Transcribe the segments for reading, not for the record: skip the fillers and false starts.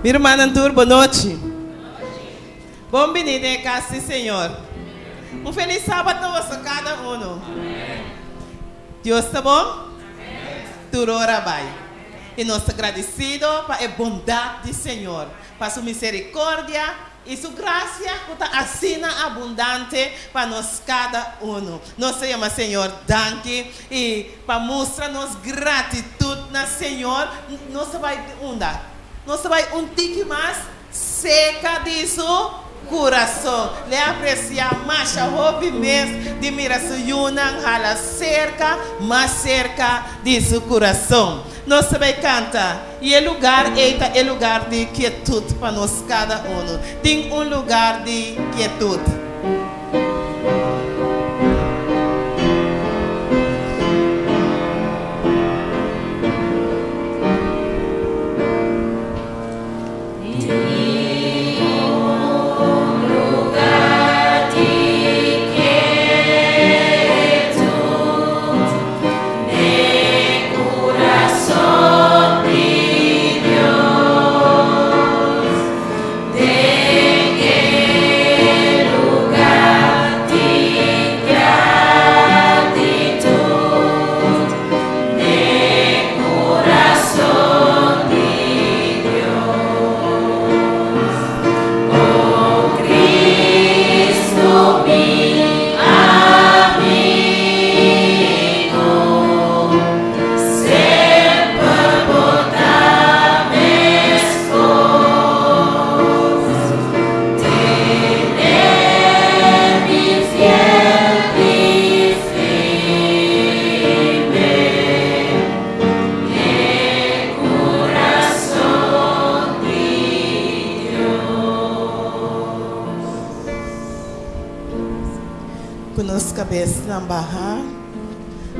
Minha irmã Nantur, boa noite. Bom-vindo em casa do Senhor. Um feliz sábado a você, cada um. Deus está bom? Tudo ora bem. E nós estamos agradecidos pela bondade do Senhor, para sua misericórdia e sua graça, que está assim abundante para nós cada um. Nós chamamos Senhor, danke, e para mostrar nossa gratidão no Senhor, nós vamos andar. Nós vamos um tique mais seca disso. Coração, le apreciar mais a hobby mesmo de mirar sua yunan, hala cerca, mais cerca de seu coração. Nós também canta e o lugar é lugar de quietude para nós cada um. Tem um lugar de quietude.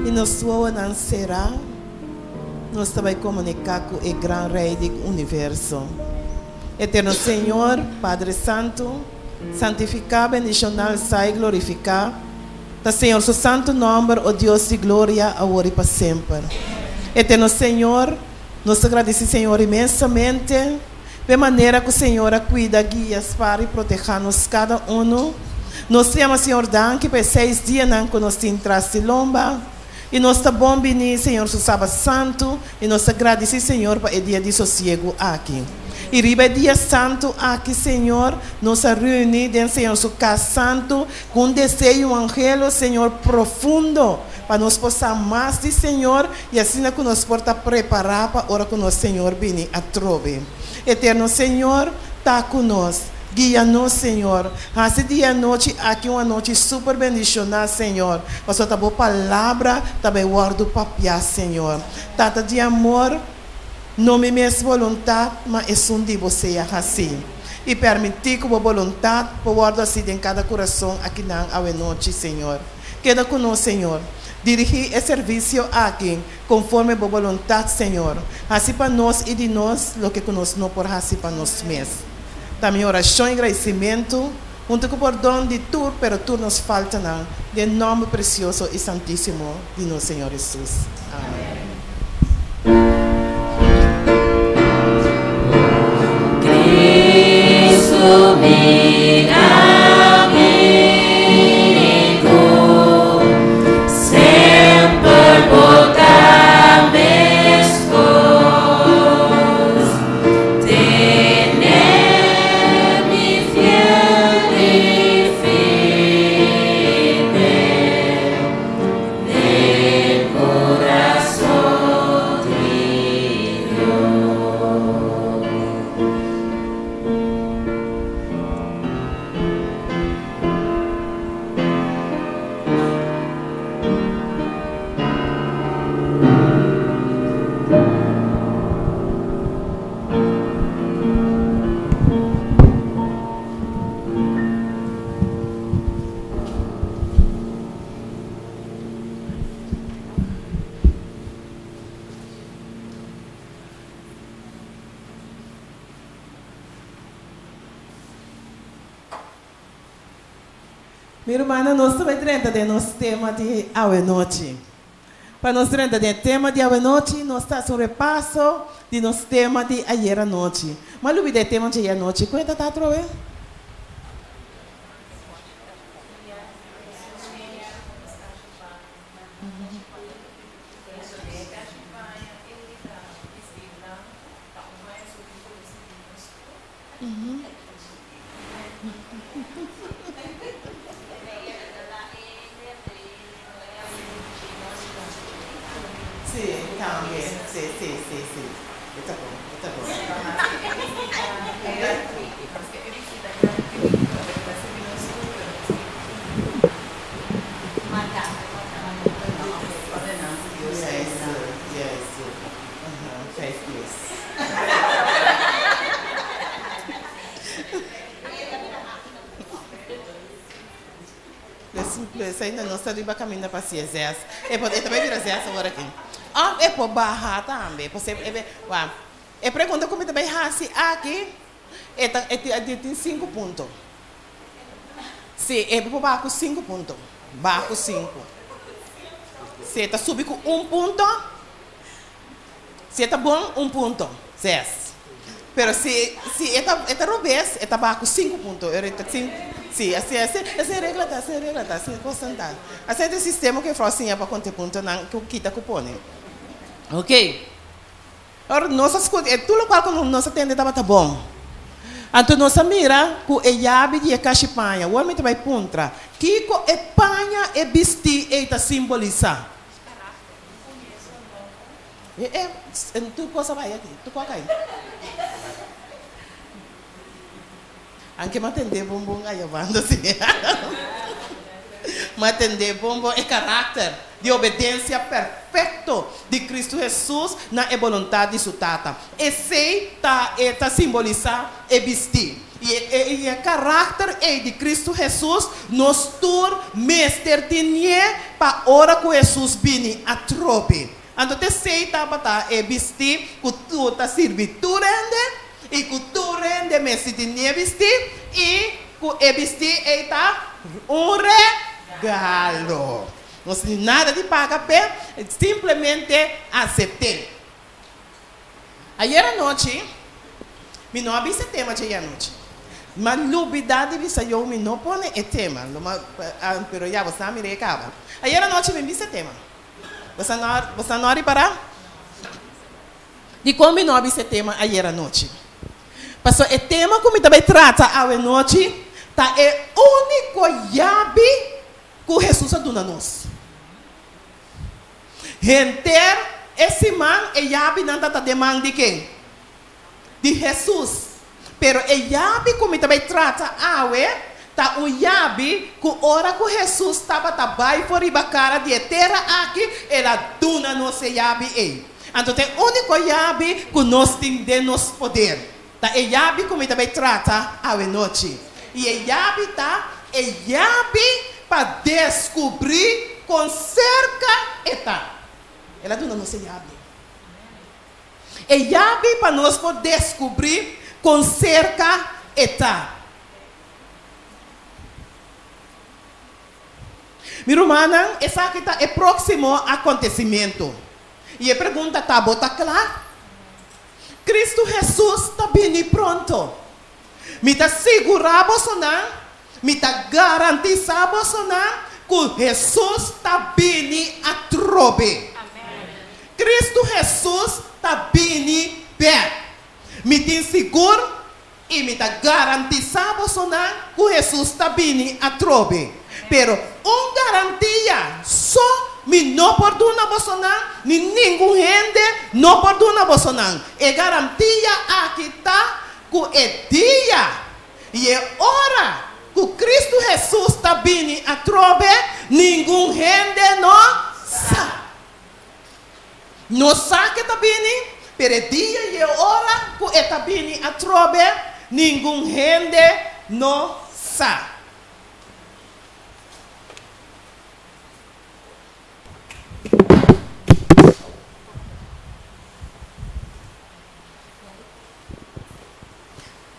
E nós vamos será, nós também comunicar com o grande Rei do Universo. Eterno Senhor, Padre Santo, santificado, bendicional, sai glorificar. Da Senhor, seu santo nome, o Deus de glória, agora e para sempre. Eterno Senhor, nós agradecemos, Senhor, imensamente, de maneira que o Senhor cuida, guia, para e proteja-nos cada um. Nós temos, Senhor, danke por 6 dias que nós temos traste lomba. E nós estamos bom venir, Senhor, no sábado santo. E nós agradecemos, Senhor, para o dia de sossego aqui. E riba dia santo aqui, Senhor, nós reunimos, Senhor, no casa santo, com um desejo, um angelo, Senhor, profundo, para nós possar mais de Senhor, e assim que nós possa preparar para a hora que nós, Senhor, venir a trove. Eterno Senhor, está conosco. Guia-nos, Senhor. Esse dia e noite, aqui uma noite super bendicionada, Senhor. Você está boa palavra, também guardo papia, Senhor. Tata de amor, não me minha vontade, mas é um de você assim. E permitir que a vontade, por guardar assim em cada coração, aqui na noite, Senhor. Queda conosco, Senhor. Dirigir esse serviço aqui, conforme a vontade, Senhor. Assim para nós e de nós, o que nós não por assim para nós mesmos. Também oração e agradecimento, junto com o perdão de tudo, pero tudo nos falta, não. De nome precioso e santíssimo de nosso Senhor Jesus. Amém. Cristo me amigo, sempre portar-me Minha irmã, nós estamos dentro do nosso tema de hoje noite. Para nós entrar no tema de hoje noite, nós estamos um repasso de nosso tema de ayer à noite. Mas o tema de ayer à noite, conta tá trove? Sì, cambia, sì. Está bom. Yes. Faz isso. Esse ainda não está de caminho para si, Zé. Eu também vira Zé agora aqui. É por barra também. É pergunta como também assim aqui. Tem 5 pontos. Sim, é por barco 5 pontos. Barco 5. Se está subir com 1 ponto. Se está bom, 1 ponto. Zé. Pero se está revés, está barco 5 pontos. Sim, assim é regra tá, assim constante. Assim é o sistema que fala assim para quanto ponto que quita cupone. Ok? Ora, nossas coisas, tudo qual que nós atende estava tá bom. Então nós mira que é yabe de cachipanha, o homem vai puntra. Que é panha e bisti e tá simboliza. Tu cosa vai aqui? Tu qual cai? Anche matende bombom aí avando assim. Matende bombom é caráter de obediência perfeito de Cristo Jesus na vontade de sua tata. E sei tá simbolizar e vestir. E o caráter de Cristo Jesus nos tur mestre tinha para hora que Jesus vini a trope. Então sei tá e vestir que tu tá servindo rende e que tu rende mestre tinha vestir e que vestir está regalo. Não tem nada de pagar, simplesmente aceitei. Ayer à noite, eu não havia esse tema de ayer à noite. Mas a novidade de eu não põe o tema. Mas já você me recaba. Ayer à noite, eu vi esse tema. Você não reparar? De como eu não havia esse tema ayer à noite. Porque o tema que eu também trata à noite, é o único chave que Jesus dá a nós. Gente, esse man é chave não está demanda de quem? De Jesus. Pero é chave que eu também trata tá o chave que hora que Jesus estava trabalhando por a cara de terra aqui, ela dona nossa chave. Então é o único chave que nós temos de nosso poder. Tá é chave que eu também trata à noite. E a chave é chave para descobrir com cerca ela dona nossa chave. É chave para nós poder descobrir com cerca Minha irmã, essa aqui é próximo acontecimento. E a pergunta está clara? Cristo Jesus está bem pronto. Me está segurando me está garantizando que Jesus está bem a trobe. Cristo Jesus está bem perto. Me tem seguro e me está garantizando que Jesus está bem a trobe. Pero garantia só me não perdona Bolsonaro, nem ninguém gente não perdona Bolsonaro. É garantia aqui está que é dia e é hora que Cristo Jesus está bem a trobe, ninguém gente não sabe. Não sabe que está bem, pero é dia e é hora que está bem a trobe, ninguém gente não sabe.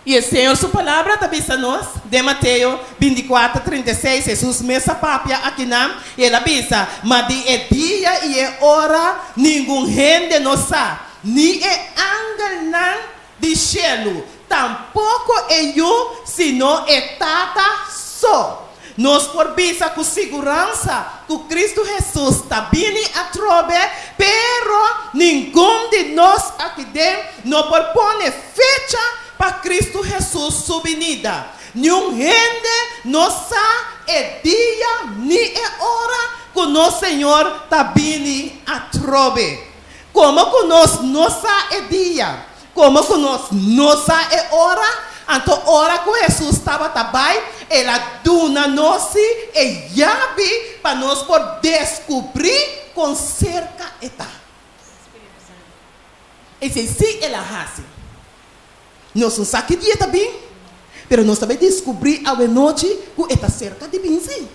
E o Senhor, sua palavra também nos de Mateus 24, 36, Jesus mesa papia aqui não, e ele avisa, mas de dia e hora, nenhum gente não sabe, nem é ángel não de cielo, tampouco é eu, senão é tata só. Nós por visa com segurança que Cristo Jesus está vindo a trove, pero nenhum de nós aqui dentro não propõe fecha para Cristo Jesus sua vinda. Nenhum gente não sabe é dia nem é hora que o nosso Senhor está vindo a trove. Como que nós não sabe é dia, como que nós não sabe é hora. Então, hora que Jesus estava também, ela dona nós e chave para nós por descobrir com cerca eta. E se sim, ela hace. Nós não sabemos que dia está bem, mas nós também descobrir a noite que está cerca de bem, sim.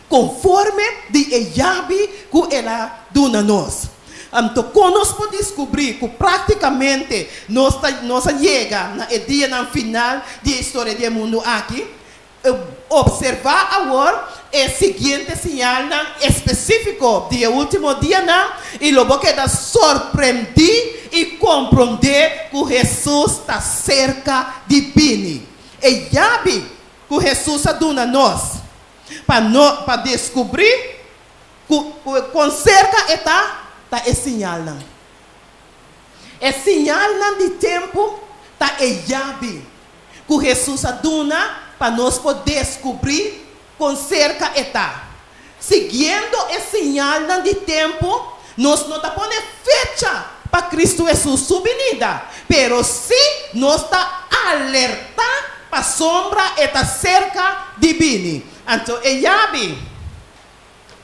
Conforme de chave que ela dona nós. Então, quando nós podemos descobrir que praticamente nós chega no dia no final da história do mundo aqui, observar agora o seguinte sinal específico do último dia, e logo queda surpreender e compreender que Jesus está cerca de vir. E já vi que Jesus dá a nós para descobrir que com cerca está é sinal não. É sinal não de tempo tá é chave que Jesus dona para nós poder descobrir com cerca está. Seguindo esse sinal não de tempo, nós não tá pondo fecha para Cristo Jesus sua vinda, pero se nós tá alerta para sombra está cerca de vir. Então é chave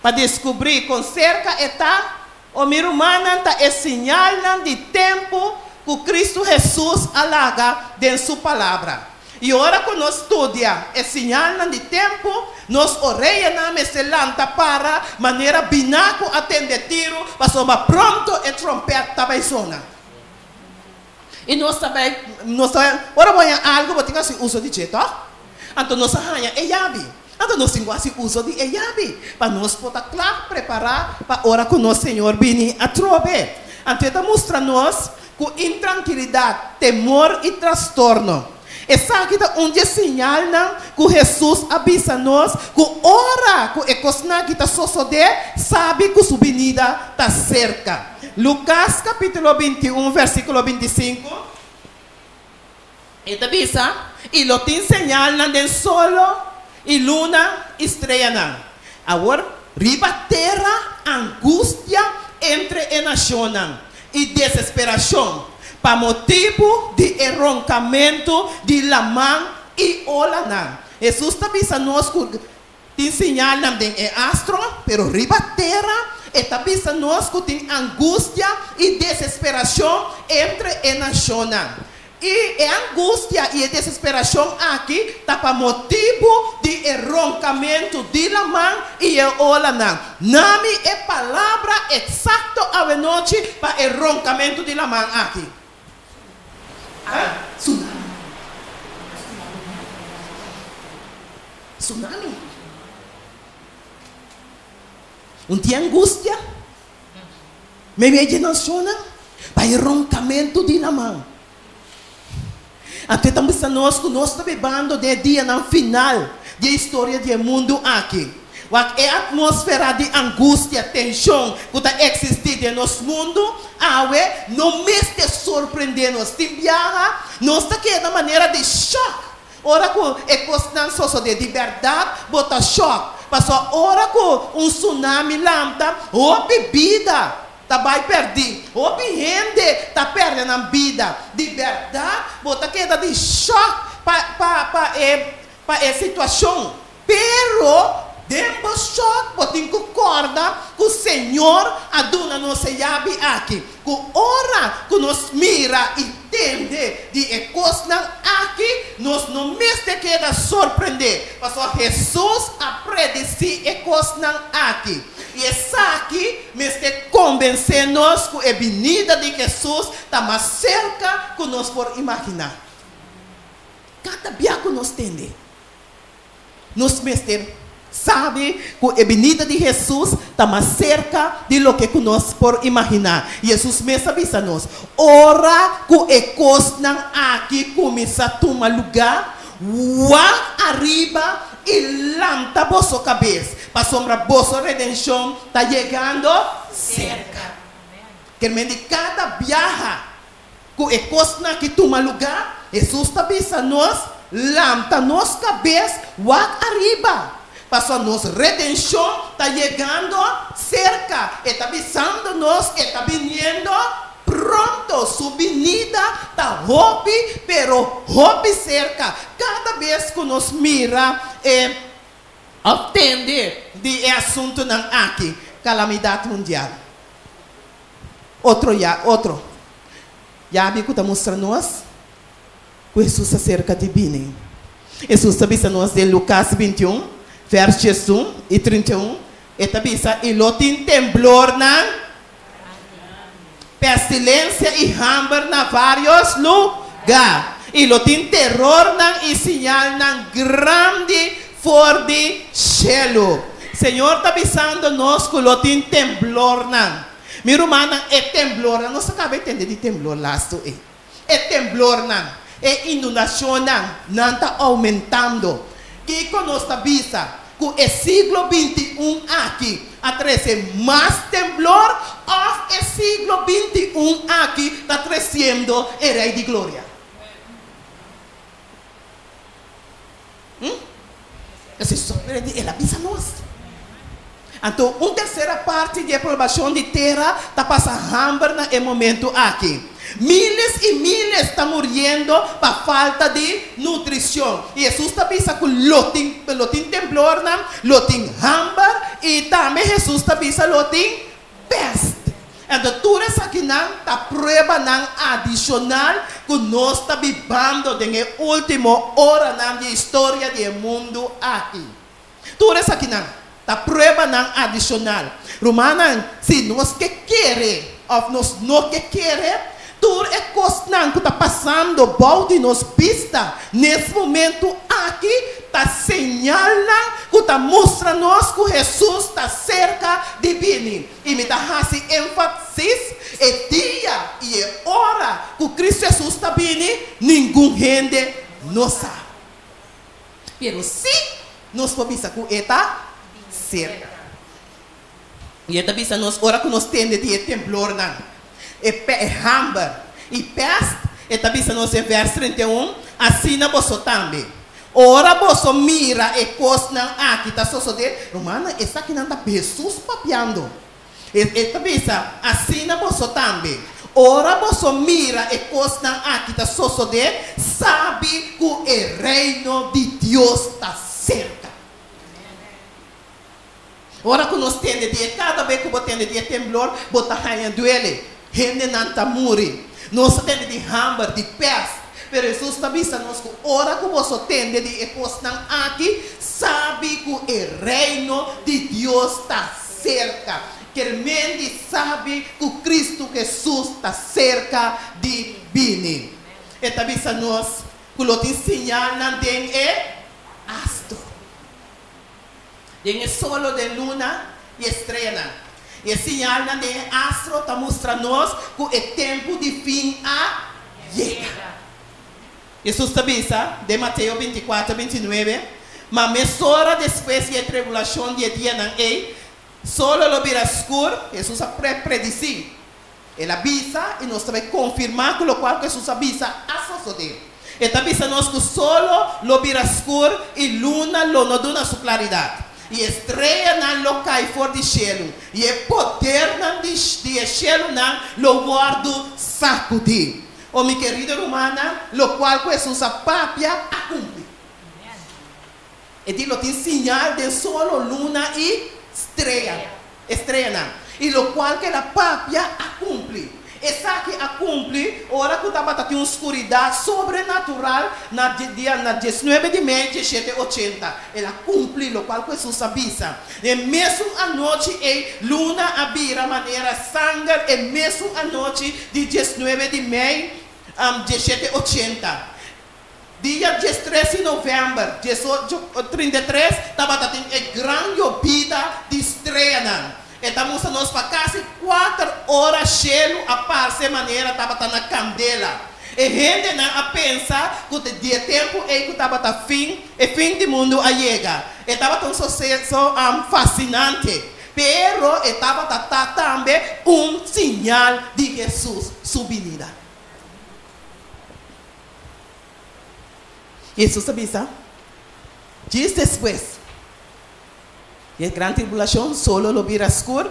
para descobrir com cerca está. O meu irmão é sinal de tempo que Cristo Jesus alaga dentro sua palavra. E agora que nós estudamos é sinal de tempo, nós oramos se lanta para maneira binaco atender tiro, para somar pronto e trompeta também sona. E nós também, ora vamos algo, vou ter que uso de jeito, então nós arranha é chave. Então nós temos o uso de chave para nós poder claro preparar para a hora que o nosso Senhor vem a trover. Então mostra-nos que intranquilidade, temor e transtorno. Essa aqui é um sinal que Jesus avisa-nos que a hora que a coisa que está sucedendo, sabe que sua vinda está cerca. Lucas capítulo 21, versículo 25. Ele avisa, e lo tem sinal del solo e luna estrela. Agora, riba terra, angústia entre a nação e desesperação, para motivo de roncamento de lamã e olana. Jesus está avisando-nos que tem sinal de astro, pero riba terra, está avisando-nos que tem angústia e desesperação entre a nação. E a angústia e a desesperação aqui está para motivo de roncamento de la mão e a olana. Nami é palavra exata a noite para o roncamento de la mão aqui. Tsunami. Tsunami. Tem angústia. Me imaginação para o roncamento de la mão. Até também nós estamos vivendo de dia no final da história do mundo aqui. É a atmosfera de angústia, tensão que está existindo no nosso mundo, não me está surpreendendo. Tem viaja, nós está aqui de maneira de choque. Ora que é coisa de verdade, bota choque. Passou hora que tsunami lambda, ou bebida. Vai perder, ou gente está perdendo a vida de verdade, bota queda de choque para a situação, pero dentro do choque, bota em concorda que o Senhor aduna nossa chave aqui, que hora que nos mira e entende de coisa aqui, nós não mesmo queda surpreender, porque Jesus aprendeu a coisa aqui. E essa aqui me está convencendo-nos que a vinda de Jesus está mais cerca que nós podemos imaginar. cada dia que nós temos, nós mestres sabe que a venida de Jesus está mais cerca de lo que nós por imaginar. Jesus mesmo avisa nós, ora que a coisa aqui começa a tomar lugar, vá arriba e lanta a vossa cabeça, para sombra a vossa redenção está chegando cerca. Que de cada viagem que a coisa que toma lugar, Jesus está avisando nós, lanta nossa cabeça, vá arriba. Para nossa redenção está chegando cerca. Está avisando nós, está vindo pronto. Sua venida está roupa, pero roupa cerca. Cada vez que nós mira e atende de assunto não aqui, calamidade mundial. Outro. Já vi que está mostrando nós que Jesus acerca de bem. Jesus está avisando nós de Lucas 21. Versos 1 e 31, eta bisa ilotin temblor na pestilência e hambre na vários lugares. Ilotin terror na e sinal na grande for de cielo. Senhor está avisando nós que ilotin temblor na. Minha irmã, é temblor na. Nós acabamos de entender de temblor lá. É temblor na. É inundação na. Não está aumentando. Que conosco avisa que o século 21 aqui atrás mais temblor, ou o século 21 aqui está crescendo o Rei de Glória. Ele avisa nós. Então, uma terceira parte da população de terra está passando hambre no momento aqui. Miles e miles estão morrendo por falta de nutrição. E Jesus está pensando que lotin temblor, lotin hambre, e também Jesus está pensando lotin peste. Então, tudo isso aqui está prova adicional que nós estamos vivendo na última hora da história do mundo aqui. Tudo isso aqui está prova adicional. Romana, se nós que queremos, ou nós não que queremos, tudo é coisa que está passando, balde nos pista, nesse momento aqui, está señalando, que está mostrando nós que Jesus está cerca de vir. E me está fazendo ênfase, é dia e é hora que Cristo Jesus está vindo, ninguém gente não sabe. Mas se nós podemos que ele está cerca. E ele está dizendo nós, hora que nós temos de temblor, é hambre e peste, está dizendo nós em verso 31, assim na você também. Ora você mira e coisa aqui está sucedendo, romana, essa aqui não está Jesus papiando. Está dizendo, assim na você também. Ora você mira e coisa aqui está sucedendo, sabe que o reino de Deus está cerca. Ora que nós temos de cada vez que você tem de temblor, você está ganhando ele. Gente não está morrendo. Nós temos de hambre, de peste. Mas Jesus está dizendo que hora que você tem de coisa aqui, sabe que o reino de Deus está cerca. Que a mente sabe que Cristo Jesus está cerca de vir. Está dizendo nós que o que sinal não tem astro. Tem solo de luna e estrela. E o sinal de astro está mostrando-nos que o tempo de fim chega. Jesus está dizendo, de Mateus 24, 29, mas meia hora depois da tribulação de dia não é, solo lo virá escuro, Jesus prediz. Ele avisa e nós também confirmar que o qual Jesus avisa a suceder. Ele está dizendo que solo lo virá escuro e luna lo não dá sua claridade. E estrela não lo cai fora do cielo. E o poder não do cielo não lo guardo sacudir. Oh, minha querida romana, lo qual que Jesus a papia a cumprir. E diz, tem sinal de solo, luna e estrela. E lo qual que a papia a cumprir. Essa aqui a cumprir, hora que estava tendo escuridade sobrenatural na dia 19 de maio de 1780. Ela cumpre o qual Jesus avisa. E mesmo a noite, a luna abira maneira sangue, e mesmo a noite de 19 de maio de 1780. dia 13 de novembro, 1833, estava tendo a grande llovida de estreia. Estamos nós para quase 4 horas cheio a par maneira estava na candela. E gente a pensar que o dia tempo é que estava a fim do mundo a chegar. Estava tão sucesso fascinante. Pero estava também sinal de Jesus, sua vinda. Jesus avisa, dias depois, e a grande tribulação solo lo vira escuro,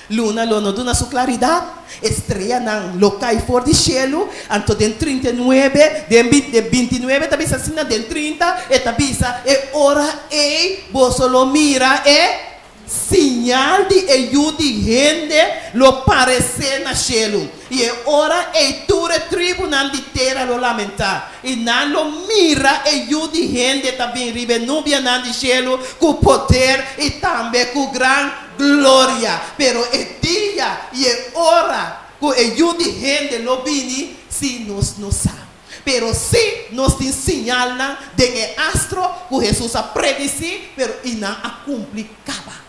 luna lo não dá sua claridade, estrela não lo cai fora do cielo, anto de 39, de 29, também assim de 30, e também é hora e você lo mira e sinal de ajuda de gente lo parecer na cielo. E é hora e toda tribo na de terra lo lamentar. E não lo mira ajuda de gente também ribe nubia na de cielo com poder e também com grande glória. Pero é dia e é hora com ajuda de gente lo vini se nós não sabemos. Pero se nós te sinala de que astro que Jesus a predicir, pero e não a complicava.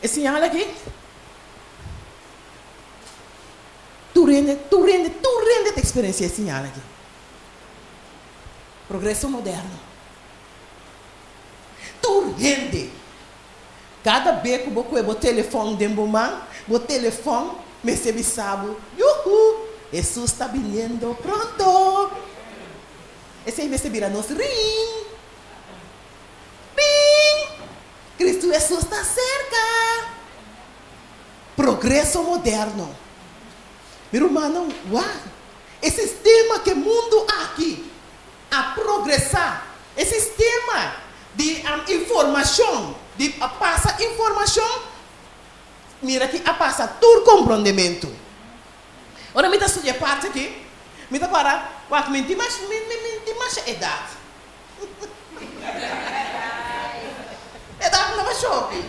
Esse sinal aqui, tu rende a experiência esse sinal aqui. Progresso moderno. Tu rende. Cada vez que você o telefone de bomba, o telefone me recebe sábado. Yuhu! Jesus está vindo pronto. Esse aí me recebirá nos rim. Bing! Cristo Jesus está cerca. Progresso moderno. Meu irmão, uau! Esse sistema que o mundo aqui a progressar, esse sistema de informação, de passa informação, mira aqui a passa todo compreendimento. Ora me dá sua parte aqui, me dá para quatro mentir mais idade. Idade não vai shopping.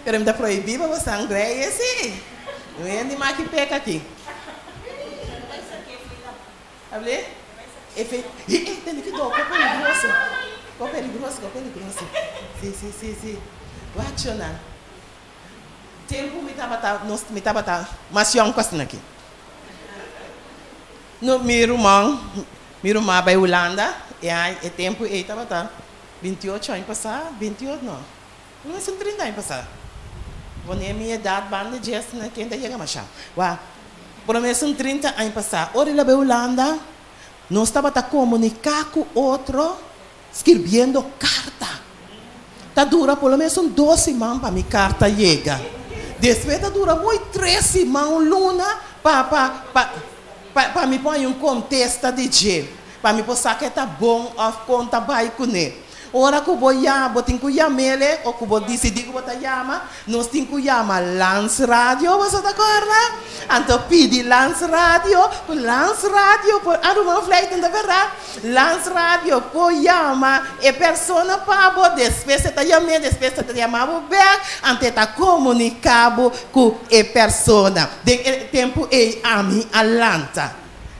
Pero me dá proibido você sangrar esse. Não é de mais que peca aqui. Abre? Tem que dar qual perigoso. Sim. Vai acionar. Tempo me estava mas eu não gosto aqui. No meu irmão vai Holanda e aí tempo ele estava 28 anos passar, 28 não. Não são 30 anos passar. Vou nem minha idade banda de essa na quem chega mais. Uau. Por menos são 30 anos passar. Ora lá vai Holanda, nós estava a comunicar com outro escrevendo carta. Tá dura pelo menos 12 semanas para minha carta chega. Depois tá dura muito 3 semanas luna para me pôr um contexto de dia. Para me passar que tá bom ou conta vai com ele. Ora que eu tenho que chamar ele, ou que eu decidir que eu vou chamar, nós temos que chamar Lance Radio, você está acorda? Então pedi Lance Radio, não verdade? Lance Radio, pode chamar, e pessoa para depois você está chamando, depois você está chamando back, antes está comunicado com a pessoa. De tempo é a mim alanta.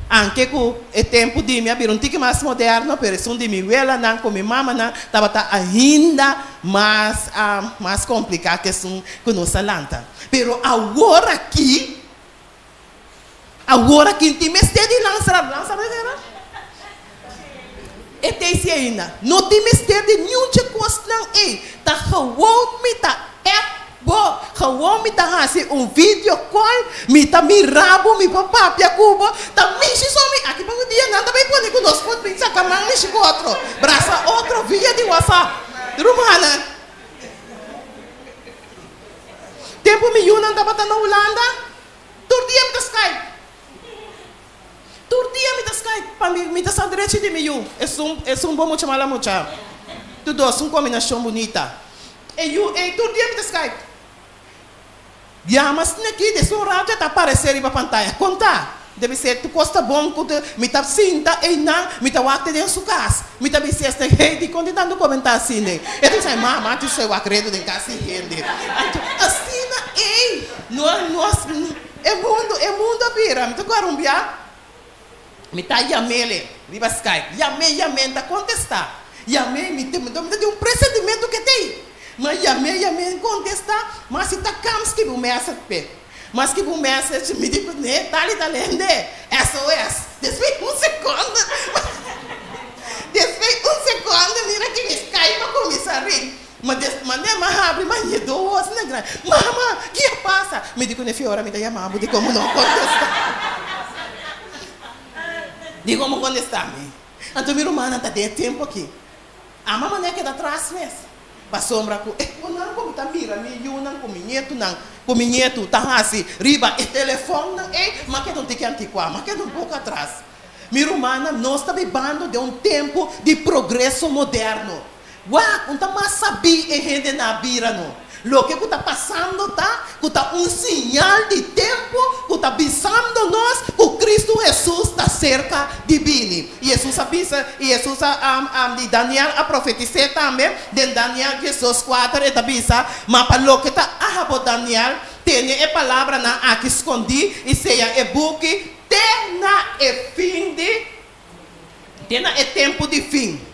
Anche com o tempo de mim abrir tique mais moderno, per isso de mim ela não com minha mama não estava ainda mais complicado que são com nossa lanta. Pero agora que tem mestre de lançar era? E tem se ainda, não tem mestre de nenhum coisa não é, tá gewoon me tá bo, gewoon me tá assim vídeo call, me tá mirabo, me papá pia cubo, tá me me aqui para o dia nada bem pode com nós pode pensar que mais me chegou outro, braça outro via de WhatsApp, rumana. Tempo me não tava na Holanda, todo dia me tá Skype, para me tá só direito de mim, é bom muito chamar mucha, tudo é uma combinação bonita, e todo dia me tá Skype. Mas aqui de sua rádio está aparecendo na pantalla. Conta. deve ser tu costa bom quando me tá sinta e não me tá wakte dentro sua casa me tá bem esta rede quando dando comentar assim né eu disse mama tu sei o acredo de casa rede assim na ei nós é mundo vira me tá guarumbia me tá yamele riba Skype yame tá contestar yame me tem um procedimento que tem mas yame contestar mas se tá cams que o messa pé mas que o message me diz, né, tá lendo, SOS. Desfez segundo. Desfez segundo, mira que me Skype para começar a rir. Mas não abre, mas me dou, assim, né, mama, o que passa? Me digo, né, Fiora, me dá chamado de como não contestar. Digo, como contestar-me. Então, minha irmã, está de tempo aqui. A mamãe é que dá atrás mesmo. Para sombra com não como tá mira me não com minheto tá assim riba e telefone mas que não tem que antiquar mas que não pouco atrás minha irmã nós está vivendo de um tempo de progresso moderno não tá mais sabia e gente na bira não o que está passando tá um sinal de tempo que está avisando nós que Cristo Jesus está cerca de vir. E Jesus avisa, e Jesus de Daniel a profetizar também, de Daniel Jesus 4, ele avisa, mas para o que está a Daniel, tem a palavra na aqui escondi, e seja, o book, tem fim de, tem tempo de fim.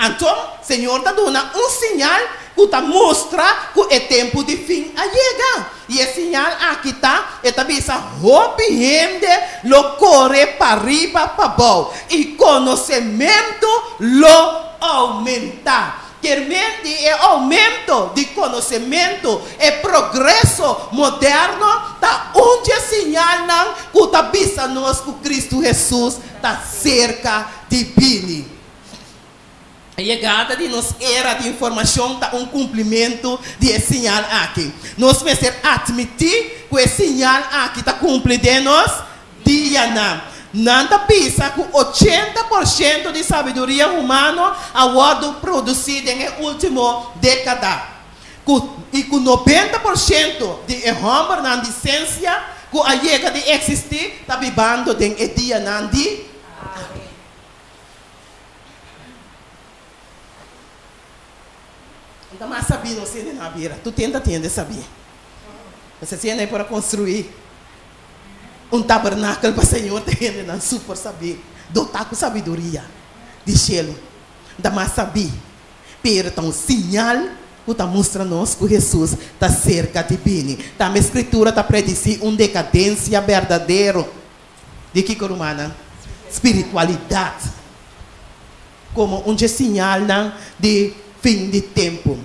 Então, o Senhor está dando um sinal que está mostra que é tempo de fim a chegar. E esse sinal aqui está, está dizendo, obediente, lo corre para riba, para baixo. E conhecimento lo aumenta. Que é aumento de conhecimento, é progresso moderno, está onde sinal que está dizendo nós que Cristo Jesus está cerca de vir. A chegada de nós era de informação está um cumprimento de sinal aqui. Nós precisamos admitir que esse sinal aqui está cumprido de nós dia não. Nada pensa que 80% de sabedoria humana a sido produzida na última década. E que 90% de homem na ciência que a chegada de existir está vivendo em dia não de Então, mas sabia não ser na beira. Tu tenta saber. Você tem para construir um tabernáculo para o Senhor, tem não super saber. Dotar com sabedoria de cielo. Da mais saber. Pero então sinal que está mostrando nós que Jesus está cerca de vir. Tá a escritura está predizer uma decadência verdadeira. De que romana? Espiritualidade. Como um sinal de fim de tempo.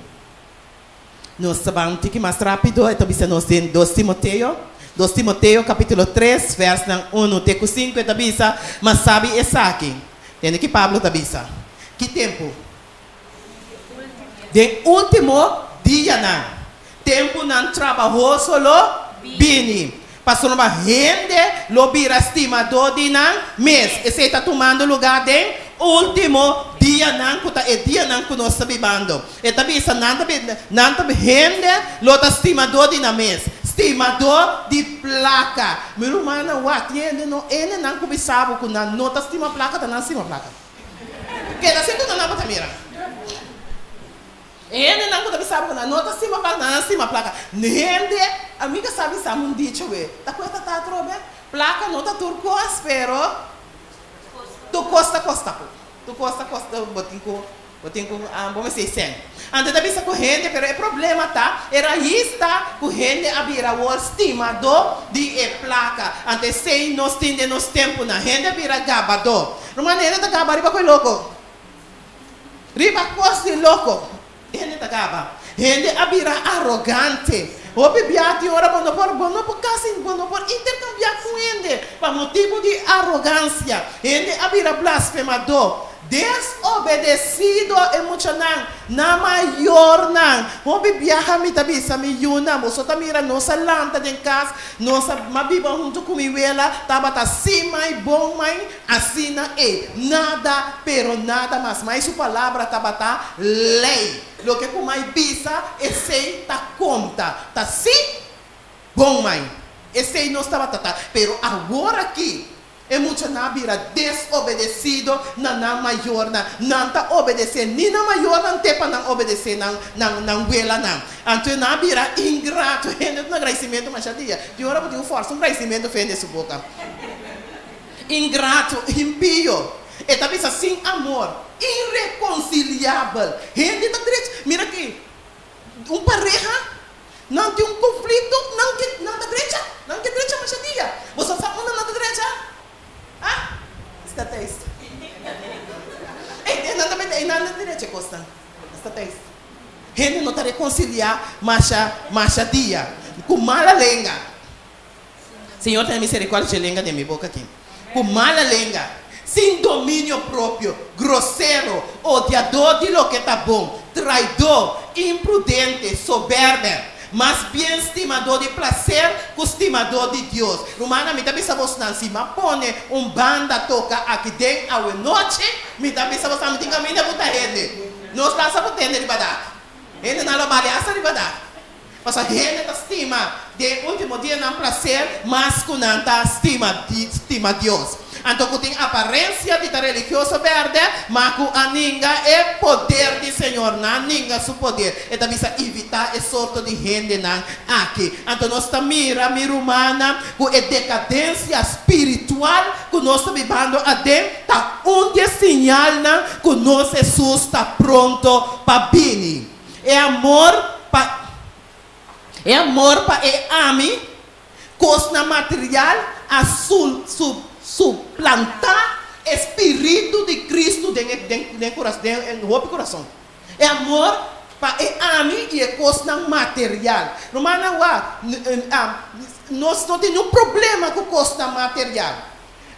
Nós sabemos que mais rápido, então nós temos 2 Timoteo, capítulo 3, verso 1 até 5, então mas sabe essa aqui. Tem que Pablo está dizendo. Que tempo? De último dia não. Tempo não trabalhou solo bini. Passou numa rende, lo vira estimador de não mês. Esse está tomando lugar de último dia não que é dia não que nós estamos vivendo. E também isso não rende, lo estimador de não mês. Estimador de placa. Meu irmão, ele não começava com a nota estima placa, não estima placa. Que da sempre não vai mirar. Ele não começava com a nota estima placa, não estima placa. Rende, amiga sabe se um dicho é. Tá com essa tá trobe? Placa nota turcosa, pero tu costa. Tu costa, botinho, vamos dizer, 100. Antes da vista corrente, pero o problema tá, era isso, corrente abrir o estimador de placa. Antes sei, nós temos tempo na rende abrir gabador. De maneira da gaba, riba com louco. Riba costa louco. Rende da gaba. Rende abrir arrogante. O bebiati ora bono por casa, bono por intercambiar com ele, para motivo de arrogância. Ele abrir blasfemador. Desobedecido emocional na maior não o viaja mi tabi sa mi yuna mo so tamira nossa lanta de casa nossa mabiba junto com ela tava tá sim mai bom mai assina nada pero nada mais sua palavra tava tá lei lo que com mai bisa esse tá conta tá sim bom mai esse não estava tá pero agora aqui E mucho na vira desobedecido na maior não tá obedecer nem na maior não tepa não obedecer não guela não. Então na vira ingrato, ainda no agradecimento mas dia. De hora por força agradecimento fez nessa boca. Ingrato, impio. E talvez assim amor, irreconciliável. Ainda na direita, mira aqui. Pareja não tem conflito, não na direita, não que direita mas dia. Você sabe onde na direita? Ah, está texto. Não na direita costa. Está texto. Ele não está reconciliar marcha dia. Com mala lenga. Senhor tem misericórdia de lenga de minha boca aqui. Com mala lenga. Sem domínio próprio. Grosseiro. Odiador de lo que está bom. Traidor. Imprudente. Soberbo. Mas bem estimador de prazer que estimador de Deus. Romana, me dá bisa vos não se pone banda toca aqui dentro à noite, me dá bisa vos não tem caminho para botar ele. Nós lá só podemos de badar. Ele não é baleaça de badar. Mas a gente estima de último dia não prazer, mas que não estima Deus. Então, que tem aparência de religioso verde, mas que a ninga é poder do Senhor, não ninga seu poder. E também evitar esse sorte de gente aqui. Então, nós também humana, que é decadência espiritual, que nós estamos vivendo a dentro, está onde sinal que nosso Jesus está pronto para vir. É amor para ame, coisa material, a suplantar Espírito de Cristo dentro do coração. É amor para ame e é coisa material. Romana, nós não temos problema com coisa material.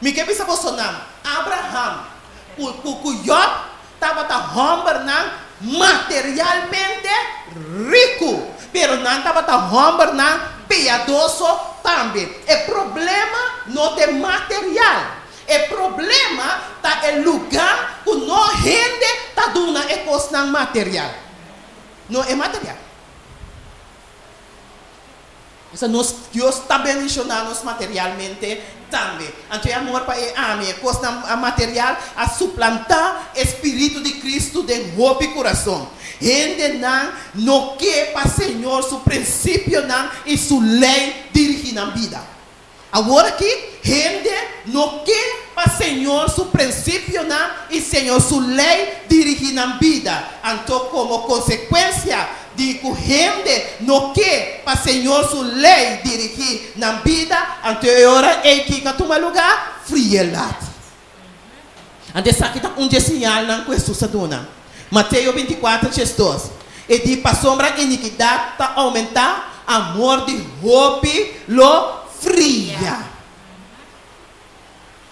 Me que pensa você não? Abraham, o Job estava materialmente rico. Pero não estava piadoso também. O problema não é material. O problema está no lugar que não gente está dando a coisa material. Não é material. Então, Deus está bendicionando-nos materialmente também. Então, amor para a coisa material a suplantar o Espírito de Cristo dentro do coração. Gente não quer para o Senhor seu princípio e sua lei dirigir na vida. Agora aqui, gente não quer para o Senhor seu princípio e Senhor sua lei dirigir na vida. Então, como consequência de que gente não quer para o Senhor sua lei dirigir na vida, então agora é que toma lugar frialdade. Então, aqui está sinal que Jesus aduna. Mateus 24, 2. E diz para a sombra iniquidade está aumentar, amor de roupa lo fria.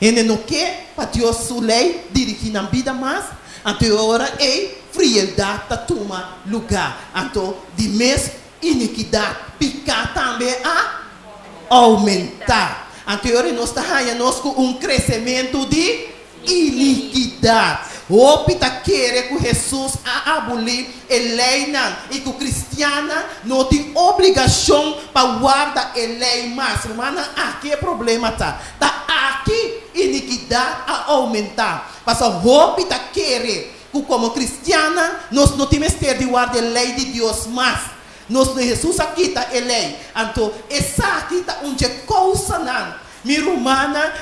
Ele não quer para Deus sua lei dirigir na vida mais, então agora é frialdade está toma lugar. Então, de mês iniquidade picar também a aumentar. Então agora nós estamos com crescimento de iniquidade. O pita quer que Jesus abolir a lei e que o cristiano não tem obrigação para guardar a lei mais. Irmã, aqui é problema tá aqui iniquidade a aumentar. Mas o pita quer que como cristiana nós não temos que guardar a lei de Deus mais. Nós Jesus aqui está a lei. Então essa aqui está onde coisa não. Minha humana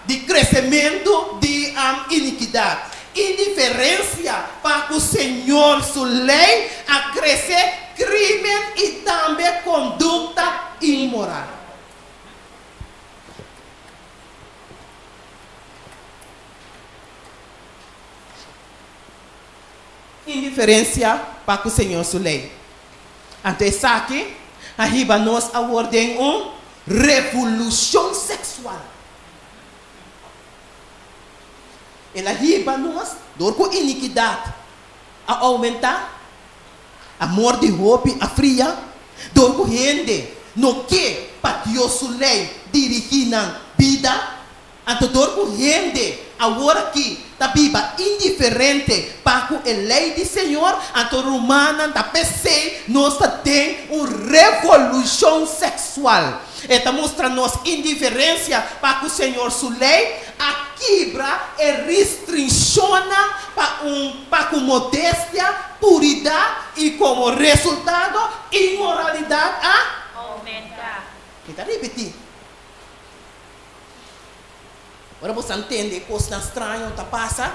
de crescimento de iniquidade. Indiferença para que o Senhor, sua lei, a crescer crime e também conduta imoral. Indiferença para que o Senhor, sua lei. Então, isso aqui, arriba nós a ordem revolução sexual. Ela riba nós, dor com iniquidade, a aumentar, amor de roupa, a fria, dor com gente, no que para Deus sua lei dirigir na vida, a dor com gente, agora aqui, da Bíblia, indiferente para a lei do Senhor, a romana, da PC, nós temos uma revolução sexual. Está mostrando indiferença para o Senhor sua lei. A quebra é restriciona para com modéstia, puridade e como resultado, imoralidade aumenta. Kita repetir. Agora você entende coisa estranha que passa,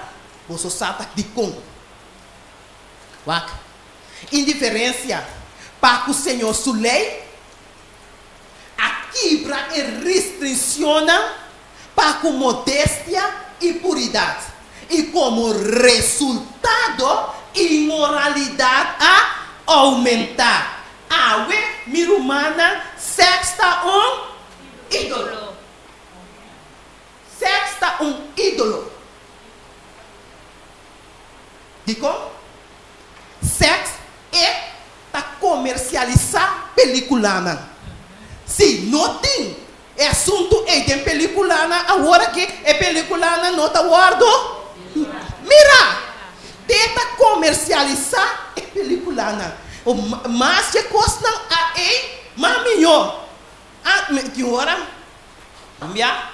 você sabe de como. Indiferença para o Senhor sua lei. A quebra é restriciona para com modéstia e puridade. E como resultado, imoralidade a aumentar. Minha humana, sexo ídolo. Sexo ídolo. Digo? Sexo é comercializar peliculana. Se não tem assunto é de peliculana, agora que é peliculana não está guardo. Mira, tenta comercializar é peliculana. Mas que custa a maminho. Que hora? Ambia?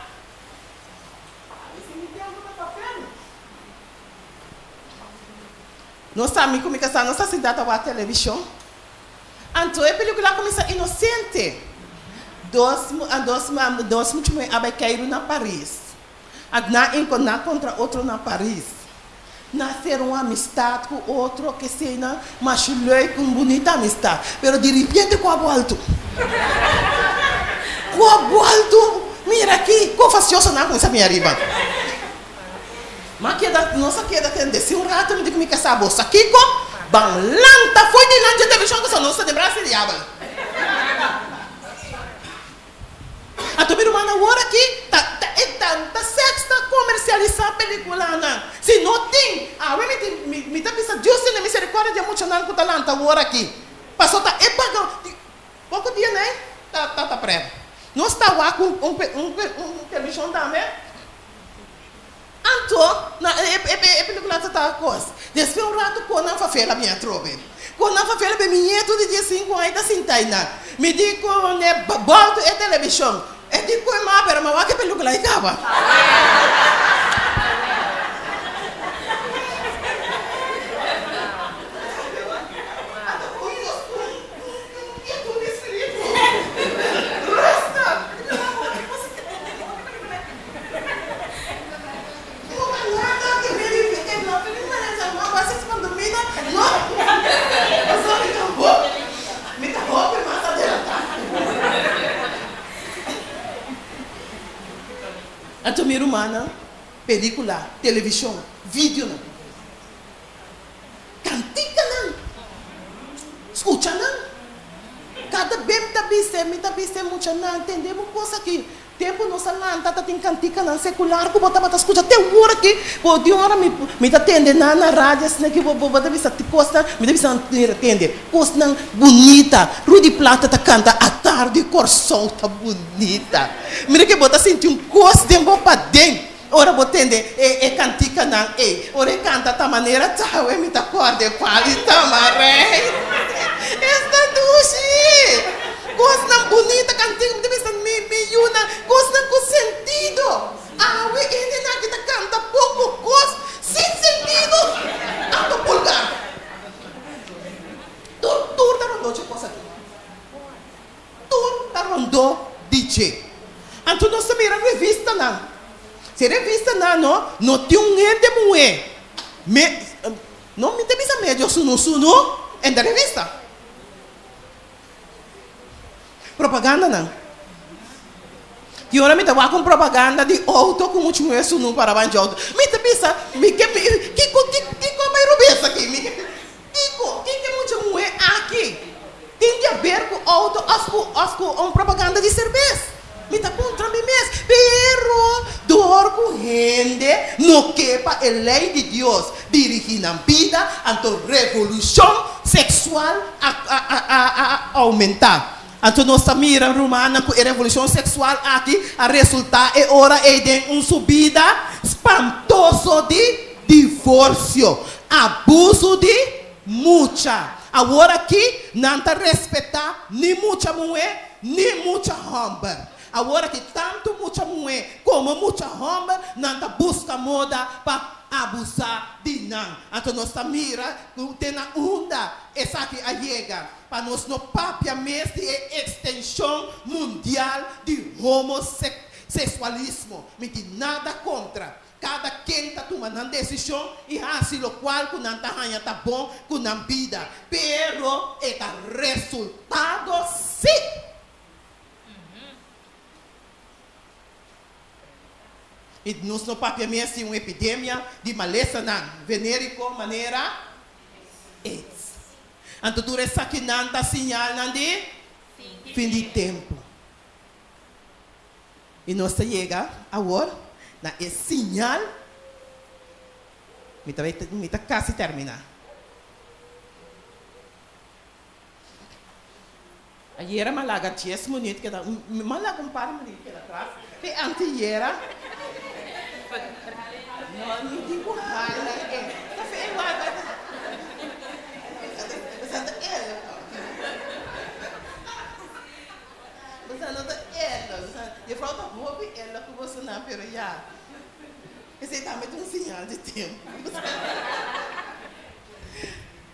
Não sabe como é que está nossa cidade a televisão? Então a película começa inocente. Dois últimos abacaíram na Paris. Na encontrar contra outro na Paris. Nasceram uma amistade com outro que se não machulei com bonita amistade. Pero de repente com a volta. Com a volta. Mira aqui, com facioso não com essa minha riba. Mas que da nossa que da tende se rato me digo me casar bolsa aqui com banlanta foi de lante de bichão que só nossa de braço de diabo. A tua irmã agora aqui tá sexo tá comercializar película. Se não tem, me tá pensando, Deus tem misericórdia de muito não com talento agora aqui. Passou tá é pagão. Pouco dia, né? Tá preto. Não está lá com um televisão também. Então, é película tá coisa. Desde um rato com não fazia a minha trobe. Com não fazia a minha tudo dia 5 ainda sem taina. Me digo né volto é televisão. É digo mas mas que película acaba. Então, minha irmã, película, televisão, vídeo, cantica, escuta, cada vez me tá vendo muito, não entendemos coisa aqui. Tempo nossa lanta tá tem cantica não secular, que bota escuta até hora aqui, por de hora me tá atende na rádio, assim que vou botar vista costa, me deve atender, costa bonita, Rudy Plata tá canta a tarde cor sol tá bonita, mira que bota sentir costa de para dentro, ora botende cantica não, ora canta da maneira tá, me tá corda qualidade maré, esta duche. Coisa bonita, cantinho, deve ser miúna, coisa com sentido. Ele não que canta pouco, coisa sem sentido. Ando pulgar. Tur tá rondou de coisa aqui. Tur tá rondou DJ. Então não se mira revista não. Se revista não tem ente mulher. Não me deve ser médio suno é da revista. Propaganda não. E ora me tá com propaganda de auto com muito isso não para banjo auto. Me tá pensa, que vai rubessa aqui, que muito mulher aqui. Tem a ver com auto, as propaganda de cerveja. Me tá contra mim mesmo. Pero dor com gente não quepa a lei de Deus dirigir a vida, então revolução sexual a aumentar. Então, nossa mira romana com a revolução sexual aqui, a resultar é hora de uma subida espantosa de divórcio, abuso de mucha. Agora aqui, não está respeitar nem mucha mulher, ni mucha hambre. Agora que tanto mucha mulher como mucha homem não busca moda para abusar de não. Então nós mira tem na onda essa que chega para nós no papia mês de extensão mundial de homossexualismo. Me tem nada contra. Cada quem está tomando decisão e assim o qual que não está bom com a vida, pero é resultado sim. E nós no papel mesmo uma epidemia de maleza não venérico maneira AIDS. Então tu essa que não está sinal não de fim de tempo. E nós chega agora na esse sinal me tá quase terminar. Aí era malaga 10 minutos que dá malaga um par de minutos que atrás. E antes era não, não digo rala, tá feio lá, eu falo da roupa e ela que você não pero já, esse também tem sinal de tempo.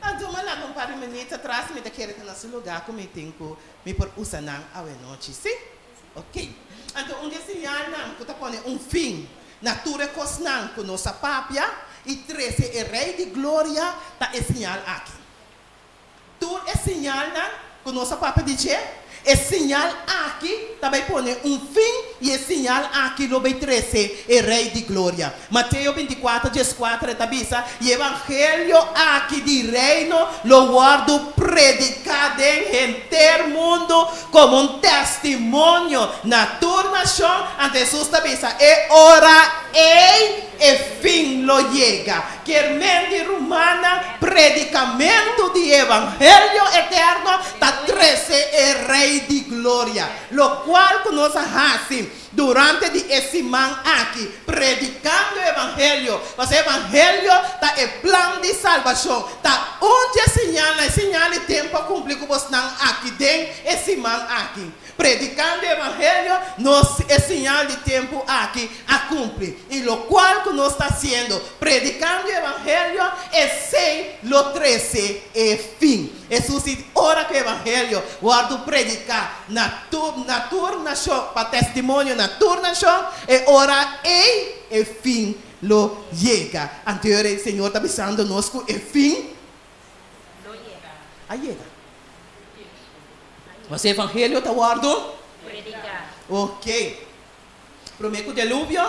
Então, mas lá, um par de minutos atrás, me quer que nesse lugar, como eu tenho que me por usar não à noite, sim? Ok. Então, sinal não, que está pondo fim. Natura cosnan com nossa papia e 13 é rei de glória tá é sinal aqui. Tu é sinal com nossa papia de che? É sinal aqui também põe fim e é sinal aqui no 13 é rei de glória. Mateus 24, 14 está bisa e evangelho aqui de reino lo guardo predicado em inteiro mundo como testemunho na turnação ante Jesus está bisa é hora e fim lo chega. Quermente romana predicamento de evangelho eterno tá 13 é rei de glória, lo qual conosco assim durante esse man aqui predicando o evangelho, mas o evangelho tá é plano de salvação, tá onde é sinal de tempo cumprir com você aqui dentro esse man aqui. Predicando o evangelho, nós é sinal de tempo aqui a cumprir. E lo qual que nós está sendo, predicando o evangelho, é sei lo 13 é fim. Jesus diz, ora que o evangelho, guardo predicar na turnação, para testemunho na turnação, é ora e fim lo chega. Anterior, o Senhor está avisando nós que é fim lo chega. A chega. Mas o evangelho está guardo? Predicar. Ok. Prometo o dilúvio.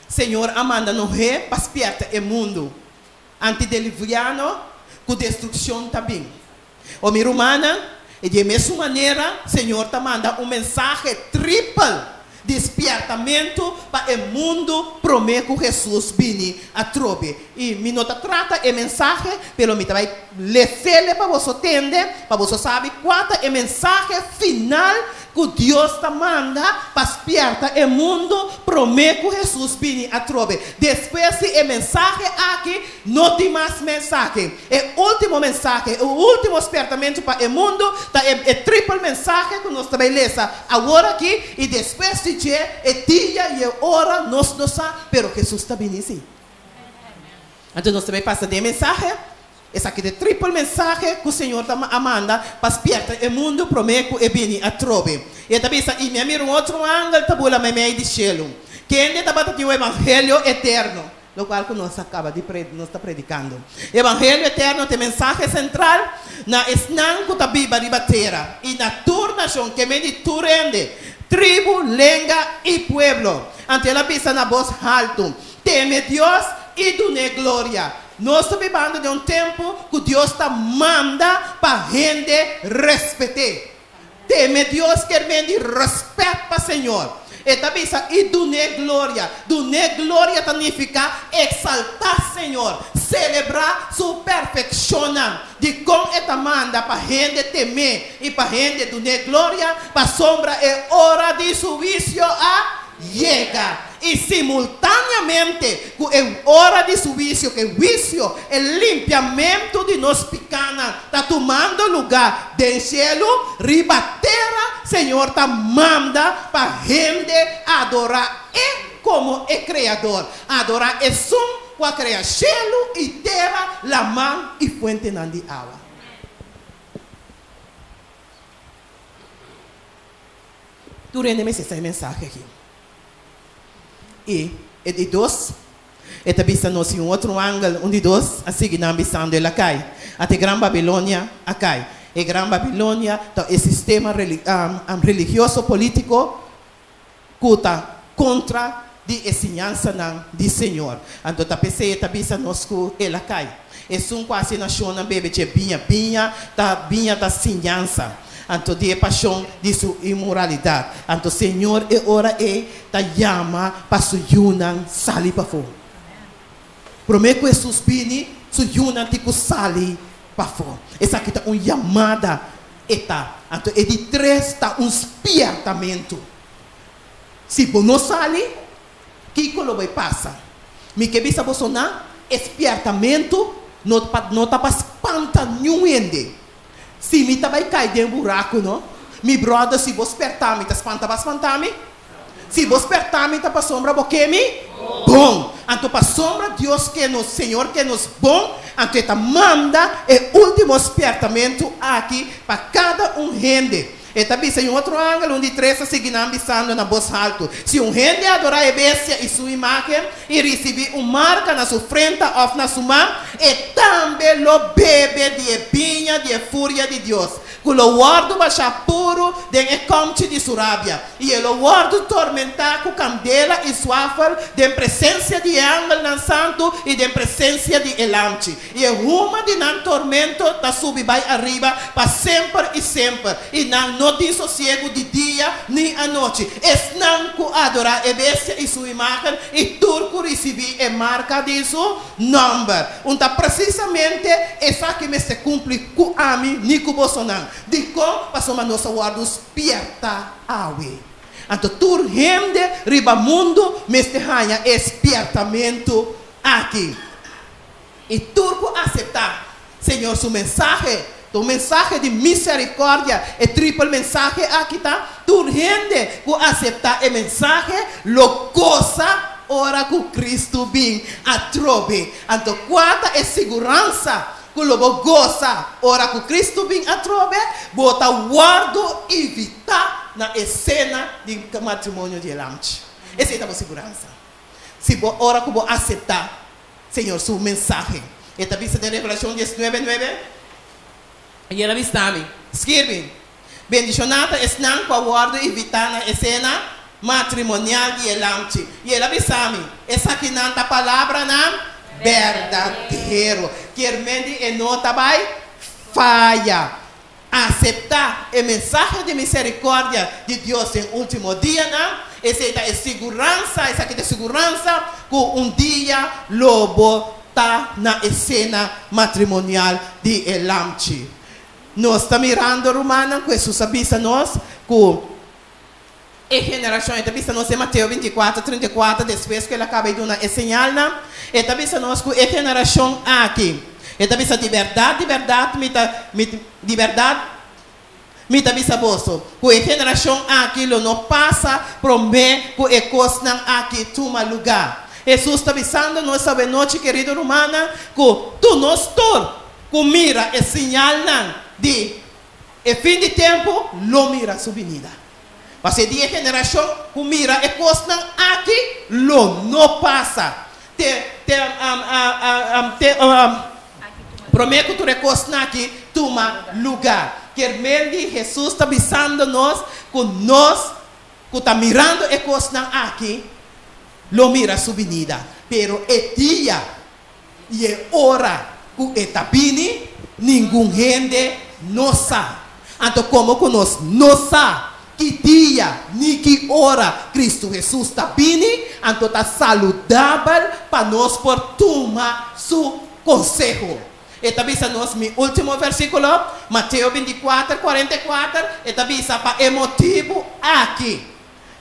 Senhor amanda no rei para despertar o mundo. Antediluviano com destruição também. O minha romana, e de mesma maneira, Senhor está manda mensagem triplo. Despertamento para o mundo prometo Jesus vini a trobe e me nota trata a mensagem pelo me vai ler para você entender para você saber qual é a mensagem final que Deus está manda para despertar o mundo prometo Jesus vini a trobe depois a mensagem aqui não tem mais mensagem o último mensagem o último despertamento para o mundo tá é triplo mensagem que nós também lesa agora aqui e depois de é dia e hora nós não sabemos, pero Jesus está vindo assim. Então nós também passamos de mensagem, essa aqui é triplo mensagem que o Senhor está manda para despertar o mundo prometo e vir a trobe. E também e me mira outro ângulo tabula me meio de cielo. Quem está batendo o evangelho eterno, lo qual que nós acaba de nós está predicando. Evangelho eterno tem mensagem central na esnan que está viva de batera e na turnação que me de turende. Tribu, lenga y pueblo. Ante la vista na voz alto. Teme Dios y dune gloria. Nós estamos vivendo de tempo que Deus está manda para gente respeitar. Teme Deus que ele respeito para o Senhor. Esta vista e dune glória. Dune glória significa exaltar Senhor. Celebrar su perfeição. De como esta manda para gente temer e para gente dune glória. Para sombra é hora de su juicio a llega. E simultaneamente, é hora de su juicio, que o juicio, o limpiamento de nós pecanos, está tomando lugar do céu, riba terra, Señor te manda para gente adorar como el creador. Adorar el sun, para crear cielo y tierra, la man y fuente de agua. Tú rendes ese mensaje aquí. E de dois, está visando em outro ângulo, de dois, assim que não visando ela cai. Até Gran Babilônia, a cai. E Gran Babilônia, o sistema religioso político, que está contra de ensinança do Senhor. Então, está pensando, está visando que ela cai. E são quase nações, bebê, que binha da ensinança. Então, de paixão de sua imoralidade. Então, Senhor, e ora ta chama para su yunan sali para fora. Promete que Jesus bini su yunan tico sali para fora. Essa aqui está uma chamada eta. Então, é de três está um espiertamento. Se você não sali, que colo vai passar? Me que bisa você não espiertamento não está para espantar nenhum ende. Se me vai cair dentro do buraco, não? Mi brother, se você apertar, me tá espanta-me? Se você apertar, me tá para sombra, porque me? Bom. Então, para sombra, Deus que nos, Senhor que nos bom, então, está manda o último apertamento aqui para cada gente. Está vista em outro ângulo, onde três seguem ambisando na voz alta. Se gente adorar a bestia e sua imagem, e receber uma marca na sua frente ou na sua mão, e também lo bebe de pinha, de fúria de Deus. Que o guardo baixar puro de comte de sua rábia. E o guardo tormentar com candela e suafal, de presença de ángel santo e de presença de elante. E o rumo de não tormento da subir vai arriba para sempre e sempre. E não tem sossego de dia nem à noite. Es não que adorar a bestia e sua imagem e turco receber a marca de seu nome. Então, precisamente, essa que me se cumpre com a mim, nem com você não. De como passamos a nossa guarda espierta awe. Então, tur gente riba mundo me esteja espiertamento aqui. E turco aceitar, Senhor, seu mensagem. Tu mensaje de misericórdia, el triple mensaje aquí está. Tu gente que acepta el mensaje, lo goza, ora que Cristo vem a trove. Então, quanta é segurança que lo goza, ora que Cristo vem a trove, bota guardo e evitar na cena de matrimônio de elante. Essa é a segurança. Se ora que você aceitar, Senhor, seu mensagem. Esta vista de Revelação 19:9. E ela está-me, escreve, bendicionada não para guarda evitar na cena matrimonial de elante. E ela está-me, essa aqui não é a palavra não verdadeiro. Que mente e nota vai falha. Aceitar o mensagem de misericórdia de Deus em último dia, não? Essa é a segurança, essa aqui é a segurança que dia lobo está na cena matrimonial de elante. Nós estamos mirando Romana, que Jesus avisa nós que a geração, ele avisa nós em Mateus 24:34, depois que ele acaba de dar a sinal, ele avisa nós que a geração aqui, ele avisa de verdade, me avisa você, que a geração aqui não passa, promete que a coisa aqui toma lugar. Jesus está avisando nós essa noite, querido Romana, que tu não estás, que mira a sinal de fim de tempo, lo mira sua venida. Mas a geração que mira a coisa aqui, lo não passa. Prometo que tu coisa aqui toma lugar. Que Jesus está avisando nós que está mirando a coisa aqui, lo mira sua venida. Pero é dia e é hora que está vindo, ninguém gente não sabe. Então, como que nós não sabemos que dia, nem que hora Cristo Jesus está vindo, então está saudável para nós por tomar seu conselho. Está vista nós, meu último versículo, Mateus 24:44, está vista para o motivo aqui.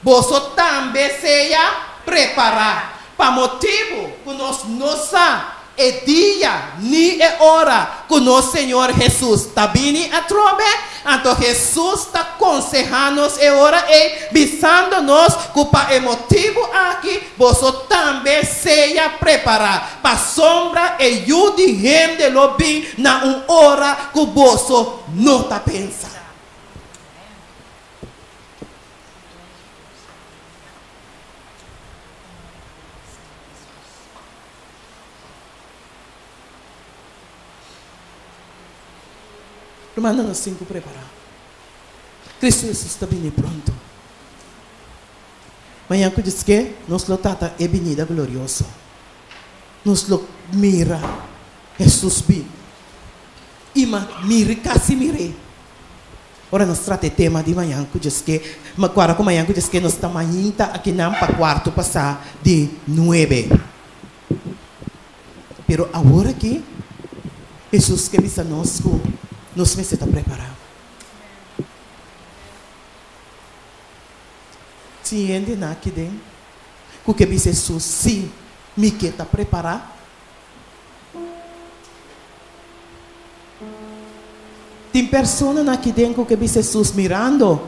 Você também seja preparado. Para motivo que nós não sabemos é dia, nem é hora que o nosso Senhor Jesus está vindo a trobe. Então Jesus está aconselhando-nos, é hora e bisando-nos que para o motivo aqui, você também seja preparado para a sombra e o de gente lo bem na uma hora que você não está pensando. Hermano, nós temos que preparar. Cristo Jesus está vindo pronto. Amanhã que diz que nós lotata é venida gloriosa. Nós lo mira Jesus bem. Ima mire casi mire. Ora nós trata tema de manhã que diz que, agora com manhã que diz que nós estamos ainda aqui não para quarto passar de 9. Pero agora aqui Jesus que visa nós que nós me está preparado. Se ainda não aqui dentro, o que diz Jesus, sim, me quer está preparado. Tem pessoas aqui dentro que diz Jesus mirando,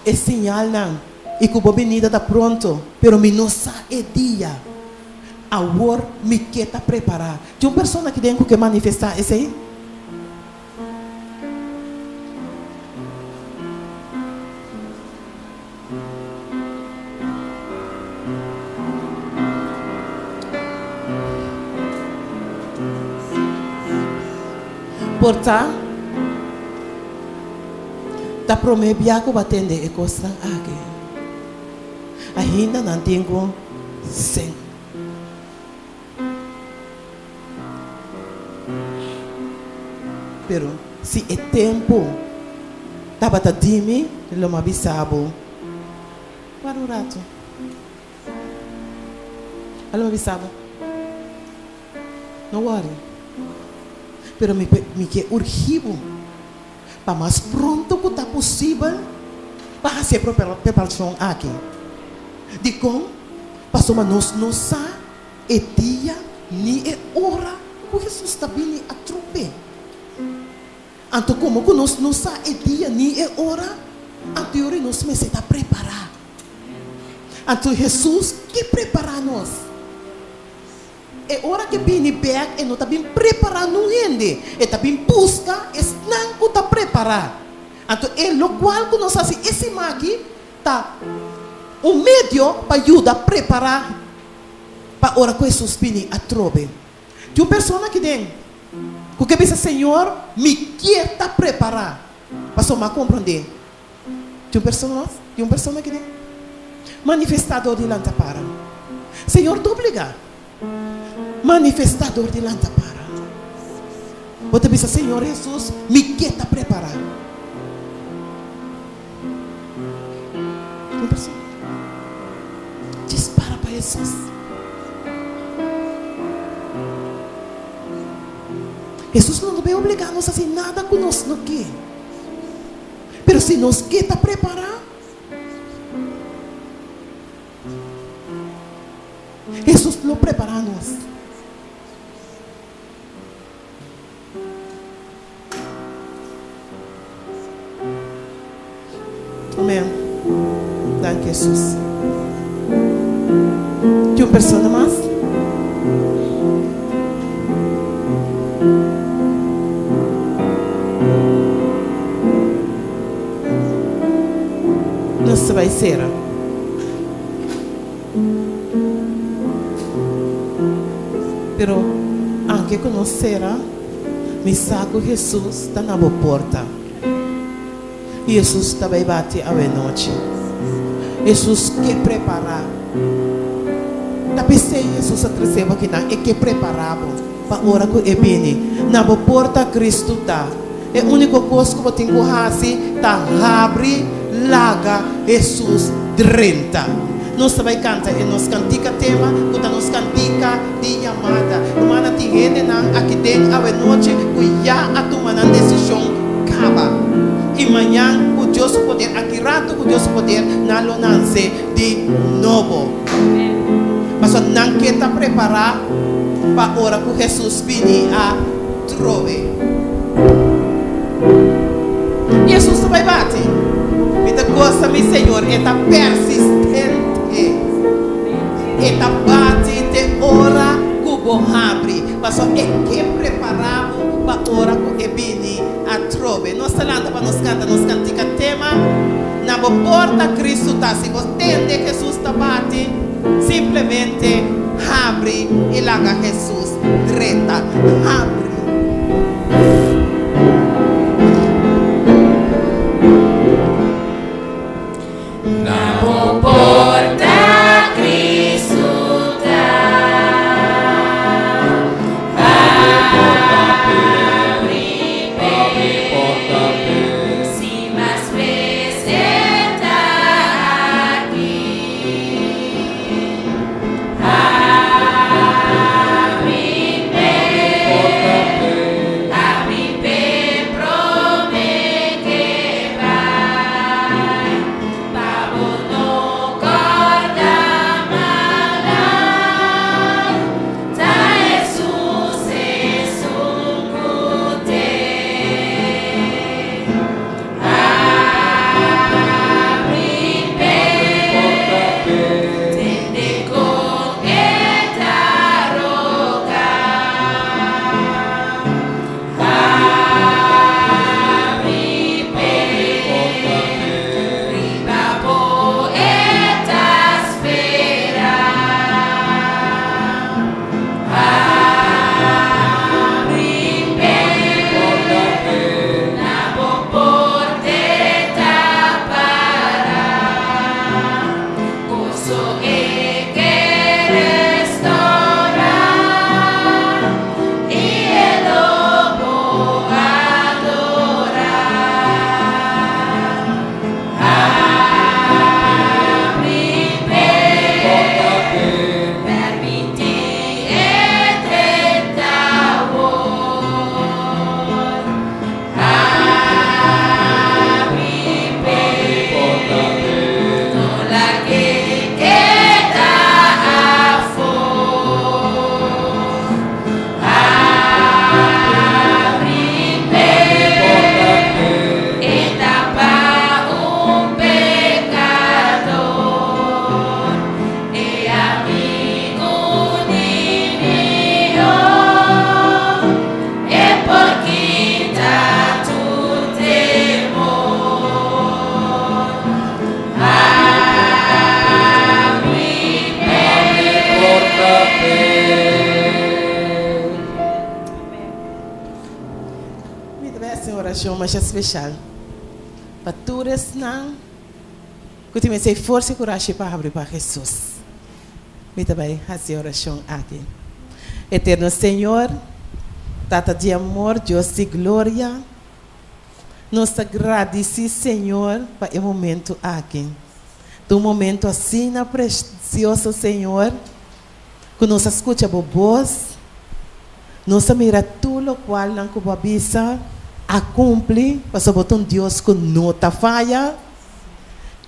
é sinal não, e que a venida está pronto, pero me não sabe dia. Agora me quer está preparado. Tem uma pessoa aqui dentro que manifesta esse aí? Portanto, da promessa que vai atender é coisa aqui. Ainda não tenho sem. Pero se é tempo, estava a dizer-me, ele me avisava. Para o rato. Ele me avisava. Não worry. Pero me que urgivo para mais pronto que está possível para fazer preparação aqui. De como passou nós não sabe é dia nem é hora que Jesus está vindo a trope. Então como que nós não sabe é dia nem é hora, a teoria nós me está preparar. Então Jesus que prepara nós. É hora que vem back e não está bem preparado ainda. E está bem busca, e não está preparado. Então, é o qual que nós fazemos esse aqui, está um meio para ajudar a preparar para a hora que Jesus vem a trobe. Tem uma pessoa aqui dentro, que diz, Senhor, me quer estar preparado. Para só me compreender. Tem uma pessoa aqui dentro. Manifestador de lanta para. Senhor, te obrigado. Manifestador de lanta para. Você diz, Senhor Jesus, me quer estar preparado. Uma pessoa. Dispara para Jesus. Jesus não vai obrigar nós a fazer nada que nós não quer. Mas se nós quer estar preparado, Jesus não prepara nós. Amém. Danke, Jesus. Tem uma pessoa mais? Não vai ser. Pero anche conoscerà, mi sa che Gesù sta na porta. Jesus também bate a noite. Jesus que prepara. Da pensei Jesus a trazer aqui na e que preparava para hora que é bem. Na porta Cristo tá. É a única coisa que eu tenho que fazer tá abre laga Jesus 30. Nós vai cantar e nós cantica tema, que nós cantica de chamada. Humana tem gente aqui dentro a noite que já a tomar a decisão acaba. E amanhã o Deus poder aqui rato o Deus poder na lonance de novo. Mas não quer estar preparado, para hora que Jesus vini a trove. Jesus vai bater. Muita coisa, meu Senhor, está persistente. Está bate de hora que o abre. Mas é que preparamos para hora que vini a trove. Nós falamos para nos cantar tema. Na porta Cristo está. Se você entende que Jesus está bate, simplesmente abre e larga Jesus reta. Abre. Mas especial para todos não que tem essa força e coragem para abrir para Jesus. Me também fazer oração aqui. Eterno Senhor, Tata de amor, Deus de glória, nós agradecemos, Senhor, para o momento aqui. Do momento assim, precioso Senhor, que nós escuta a voz, nós mira tudo o qual não cubabisa a cumprir, para botar um Deus que não está falha,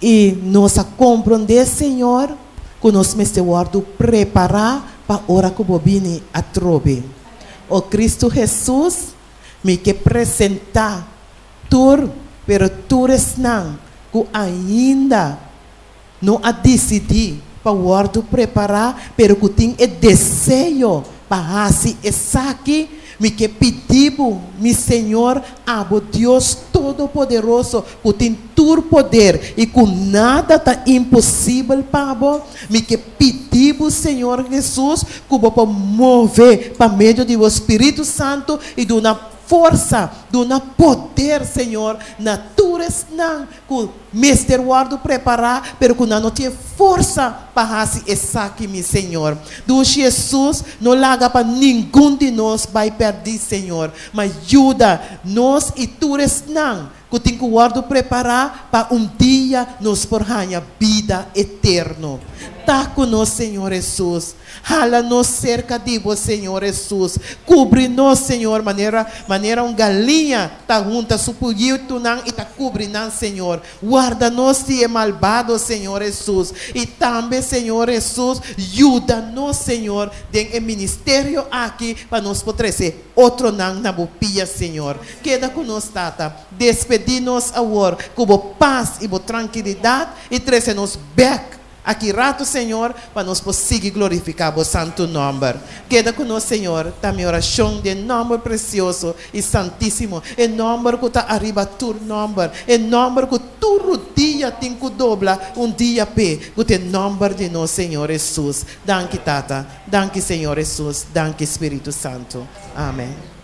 e nós compreender, Senhor, que nós estamos preparar para a hora que o bobine a trobe. O Cristo Jesus me que apresentar tur, pero tures não, que ainda não a decidir para o hora preparar, pero que tem o desejo para fazer isso aqui. Me que pedimos, meu Senhor, abo Deus Todo-Poderoso, que tem todo poder e que nada está impossível para vós. Me que pedimos, Senhor Jesus, que vos mover para meio do Espírito Santo e de uma força, de um poder, Senhor, naturas não, que o Mestre guardo preparar, pero que não tem força para fazer isso aqui, meu Senhor. Do Jesus, não larga para nenhum de nós vai perder, Senhor, mas ajuda nós e tuas não, que tem que guardo preparar para um dia dia nos porranha vida eterno. Tá conosco, Senhor Jesus. Hala-nos cerca de você, Senhor Jesus. Cubre-nos, Senhor, maneira galinha tá junta, supulhiu tu não e tá cobrindo, Senhor. Guarda-nos se é malvado, Senhor Jesus. E também, Senhor Jesus, ajuda-nos, Senhor, tem o ministério aqui para nos poder ser outro não na bopia, Senhor. Queda conosco, Tata. Despedir-nos agora com paz e tranquilidade e trazer-nos back aqui rato, Senhor, para nós conseguir glorificar o santo nome. Queda conosco, Senhor, da minha oração de nome precioso e santíssimo. Em nome que está arriba tu nome. Em nome que todo dia tem que dobrar dia pé. Com o nome de nosso Senhor Jesus. Danke, Tata. Danke, Senhor Jesus. Danke, Espírito Santo. Amém.